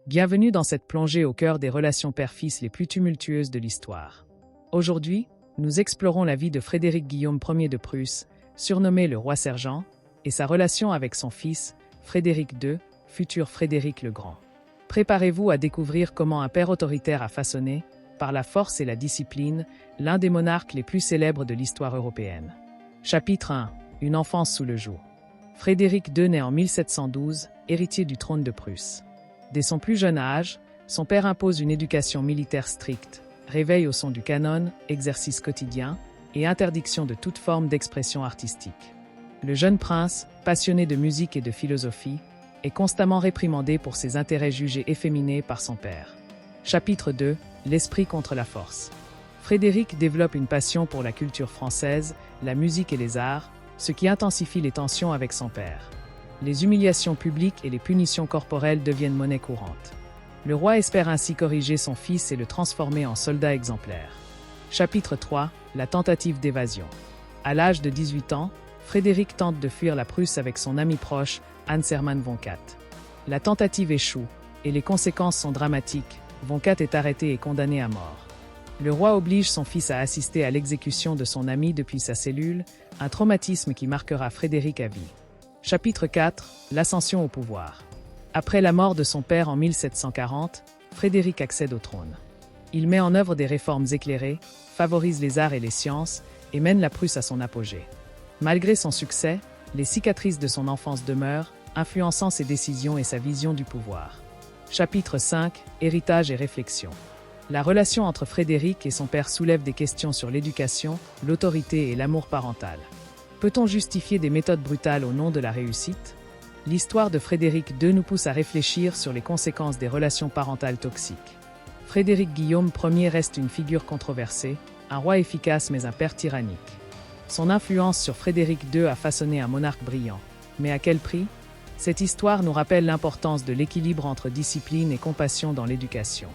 Bienvenue dans cette plongée au cœur des relations père-fils les plus tumultueuses de l'histoire. Aujourd'hui, nous explorons la vie de Frédéric Guillaume Ier de Prusse, surnommé le roi sergent, et sa relation avec son fils, Frédéric II, futur Frédéric le Grand. Préparez-vous à découvrir comment un père autoritaire a façonné, par la force et la discipline, l'un des monarques les plus célèbres de l'histoire européenne. Chapitre 1. Une enfance sous le joug. Frédéric II naît en 1712, héritier du trône de Prusse. Dès son plus jeune âge, son père impose une éducation militaire stricte, réveil au son du canon, exercice quotidien et interdiction de toute forme d'expression artistique. Le jeune prince, passionné de musique et de philosophie, est constamment réprimandé pour ses intérêts jugés efféminés par son père. Chapitre 2. L'esprit contre la force. Frédéric développe une passion pour la culture française, la musique et les arts, ce qui intensifie les tensions avec son père. Les humiliations publiques et les punitions corporelles deviennent monnaie courante. Le roi espère ainsi corriger son fils et le transformer en soldat exemplaire. Chapitre 3. La tentative d'évasion. À l'âge de 18 ans, Frédéric tente de fuir la Prusse avec son ami proche, Hans Hermann von Katt. La tentative échoue, et les conséquences sont dramatiques. Von Katt est arrêté et condamné à mort. Le roi oblige son fils à assister à l'exécution de son ami depuis sa cellule, un traumatisme qui marquera Frédéric à vie. Chapitre 4. L'ascension au pouvoir. Après la mort de son père en 1740, Frédéric accède au trône. Il met en œuvre des réformes éclairées, favorise les arts et les sciences, et mène la Prusse à son apogée. Malgré son succès, les cicatrices de son enfance demeurent, influençant ses décisions et sa vision du pouvoir. Chapitre 5. Héritage et réflexion. La relation entre Frédéric et son père soulève des questions sur l'éducation, l'autorité et l'amour parental. Peut-on justifier des méthodes brutales au nom de la réussite? L'histoire de Frédéric II nous pousse à réfléchir sur les conséquences des relations parentales toxiques. Frédéric Guillaume Ier reste une figure controversée, un roi efficace mais un père tyrannique. Son influence sur Frédéric II a façonné un monarque brillant. Mais à quel prix? Cette histoire nous rappelle l'importance de l'équilibre entre discipline et compassion dans l'éducation.